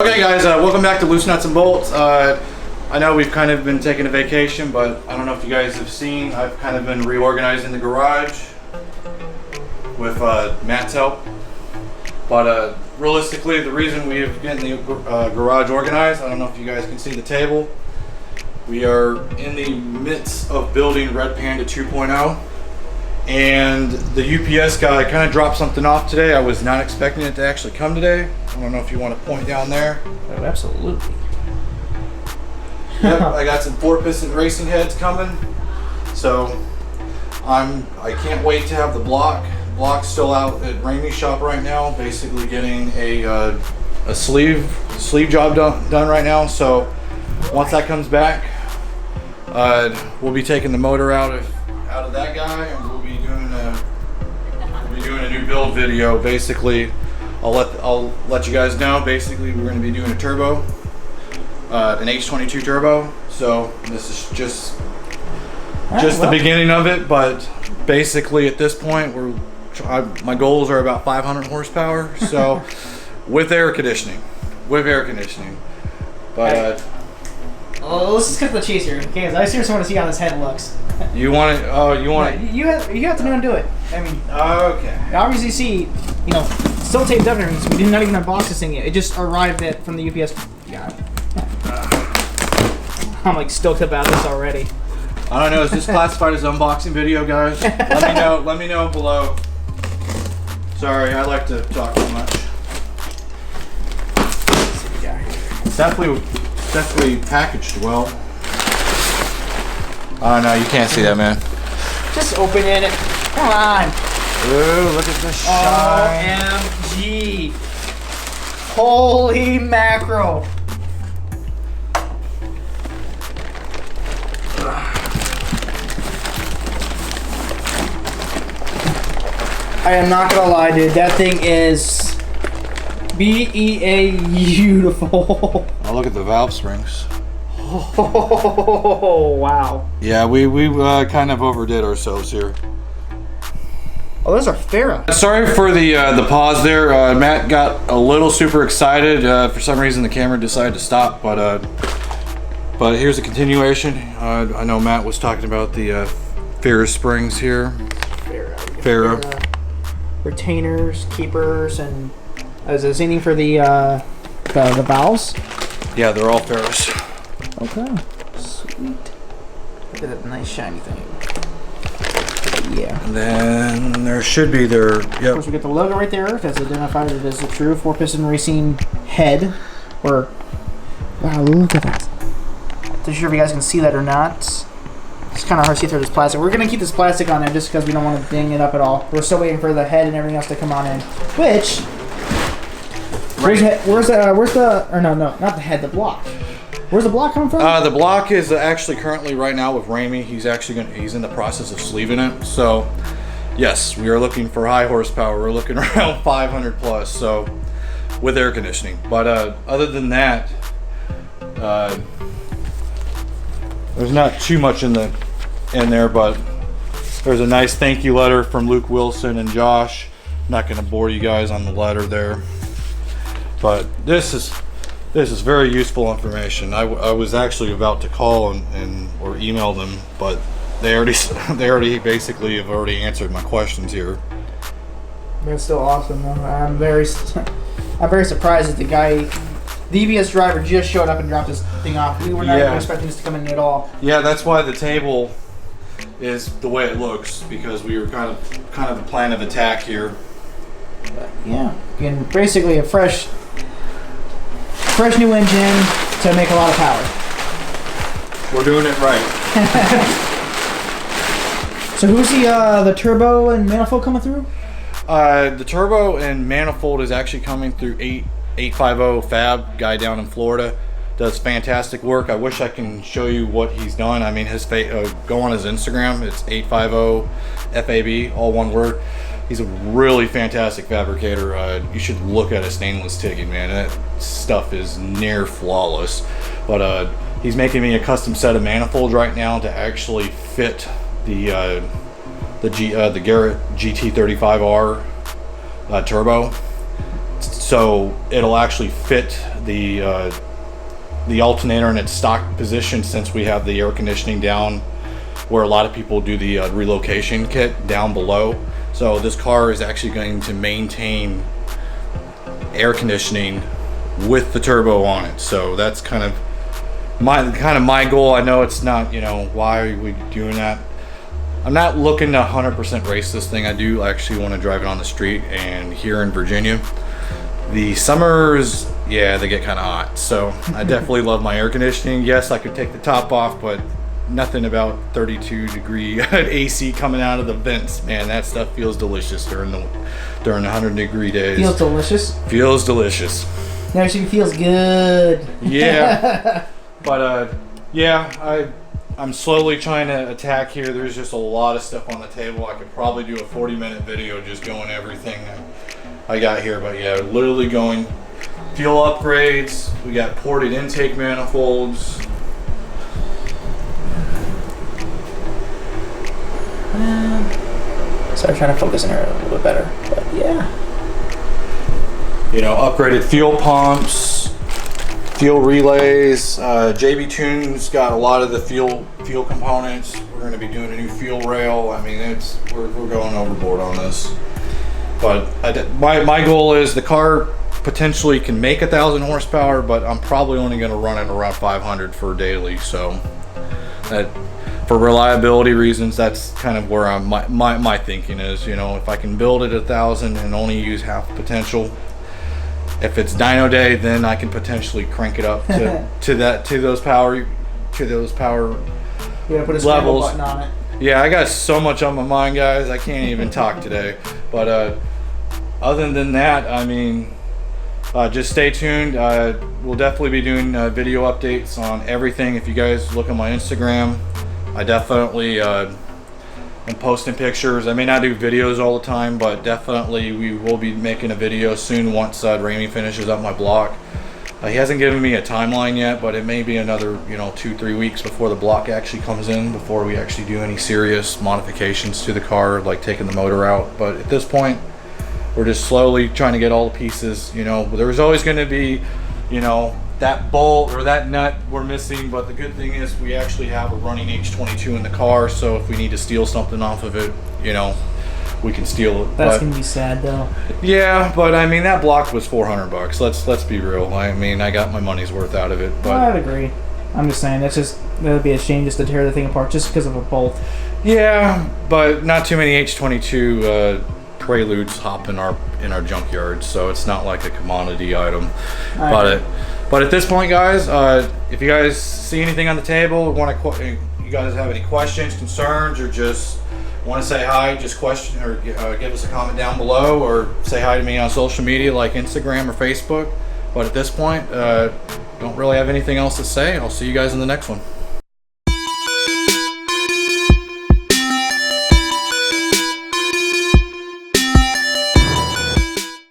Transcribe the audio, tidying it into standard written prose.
Okay guys, welcome back to Loose Nuts and Bolts. I know we've kind of been taking a vacation, but I don't know if you guys have seen, I've kind of been reorganizing the garage with Matt's help. But realistically, the reason we've getting the garage organized, I don't know if you guys can see the table. We are in the midst of building Red Panda 2.0. And the UPS guy kind of dropped something off today. I was not expecting it to actually come today. I don't know if you want to point down there. Oh, absolutely. Yep, I got some 4-piston racing heads coming. So I can't wait to have the block's still out at Ramey's shop right now, basically getting a sleeve job done right now. So once that comes back, we'll be taking the motor out of that guy, and we'll be doing a new build video. Basically, I'll let you guys know. Basically, we're going to be doing a turbo, an H22 turbo. So this is just the beginning of it. But basically, at this point, my goals are about 500 horsepower. So with air conditioning, but. Well, let's just cut the chase here, okay? I seriously want to see how this head looks. You want it? Oh, you want it? You have to undo it. I mean, okay. Obviously, see, still taped up and everything, so we did not even unbox this thing yet. It just arrived from the UPS guy. I'm like stoked about this already. I don't know. Is this classified as unboxing video, guys? Let me know. Let me know below. Sorry, I like to talk too much. Let's see what we got here. Definitely packaged well. Oh no, you can't see that, man. Just open it. Come on. Ooh, look at the shine. OMG. Holy mackerel. I am not gonna lie, dude. That thing is beautiful. Oh, look at the valve springs. Oh, wow. Yeah, we kind of overdid ourselves here. Oh, those are Farah. Sorry for the pause there. Matt got a little super excited. For some reason, the camera decided to stop. But here's a continuation. I know Matt was talking about the Farah springs here. Farah. Retainers, keepers, and is there anything for the valves? Yeah, they're all Farahs. Okay. Sweet. Look at that nice shiny thing. Yeah. And then there should be their. Yep. Of course, we get the logo right there. That's identified as the true 4-piston racing head. Wow, look at that. Not sure if you guys can see that or not. It's kind of hard to see through this plastic. We're gonna keep this plastic on there just because we don't want to ding it up at all. We're still waiting for the head and everything else to come on in. Which. Where's the? Or no, not the head. The block. Where's the block coming from? The block is actually currently right now with Ramey. He's in the process of sleeving it. So, yes, we are looking for high horsepower. We're looking around 500 plus. So, with air conditioning. But other than that, there's not too much in there. But there's a nice thank you letter from Luke Wilson and Josh. I'm not going to bore you guys on the letter there. But this is very useful information. I was actually about to call or email them, but they already basically have already answered my questions here. That's still awesome, though. I'm very surprised that the EBS driver just showed up and dropped this thing off. We were not even expecting this to come in at all. Yeah, that's why the table is the way it looks, because we were kind of a plan of attack here. But yeah, again, basically a fresh new engine to make a lot of power. We're doing it right. So who's the turbo and manifold coming through? The turbo and manifold is actually coming through 850 Fab, guy down in Florida. Does fantastic work. I wish I can show you what he's done. I mean, go on his Instagram. It's 850 FAB, all one word. He's a really fantastic fabricator. You should look at his stainless ticket, man. That stuff is near flawless. But he's making me a custom set of manifolds right now to actually fit the Garrett GT35R turbo. so it'll actually fit the alternator in its stock position, since we have the air conditioning down where a lot of people do the relocation kit down below. So this car is actually going to maintain air conditioning with the turbo on it. So that's kind of my goal. I know it's not, you know, why are we doing that? I'm not looking to 100% race this thing. I do actually want to drive it on the street, and here in Virginia, the summers, yeah, they get kind of hot. So I definitely love my air conditioning. Yes, I could take the top off, but nothing about 32-degree AC coming out of the vents. Man, that stuff feels delicious during the 100-degree days. Feels delicious. Feels delicious. No, she feels good. Yeah. But yeah, I'm slowly trying to attack here. There's just a lot of stuff on the table. I could probably do a 40-minute video just going everything I got here. But yeah, literally going fuel upgrades. We got ported intake manifolds. Sorry, trying to focus in here a little bit better. But yeah. You know, upgraded fuel pumps, fuel relays. JB Tune's got a lot of the fuel components. We're going to be doing a new fuel rail. I mean, we're going overboard on this. But my goal is the car potentially can make 1,000 horsepower, but I'm probably only going to run it around 500 for daily. So that, for reliability reasons, that's kind of where my thinking is. You know, if I can build it 1,000 and only use half potential, if it's dyno day, then I can potentially crank it up to those power You gotta put a scramble levels. button on it. Yeah, I got so much on my mind, guys. I can't even talk today. But other than that, I mean, just stay tuned. We'll definitely be doing video updates on everything. If you guys look on my Instagram, I definitely am posting pictures. I may not do videos all the time, but definitely we will be making a video soon once Ramey finishes up my block. He hasn't given me a timeline yet, but it may be another 2-3 weeks before the block actually comes in, before we actually do any serious modifications to the car, like taking the motor out. But at this point, we're just slowly trying to get all the pieces. There's always going to be that bolt or that nut we're missing, but the good thing is we actually have a running H22 in the car, so if we need to steal something off of it, we can steal it. That's gonna be sad though. Yeah, but I mean, that block was $400. Let's be real. I mean, I got my money's worth out of it. But I'd agree. I'm just saying that'd be a shame just to tear the thing apart just because of a bolt. Yeah, but not too many H22 Preludes hop in our junkyard, so it's not like a commodity item. But at this point, guys, if you guys see anything on the table, you guys have any questions, concerns, or just want to say hi, just question or give us a comment down below, or say hi to me on social media like Instagram or Facebook. But at this point, don't really have anything else to say. I'll see you guys in the next one.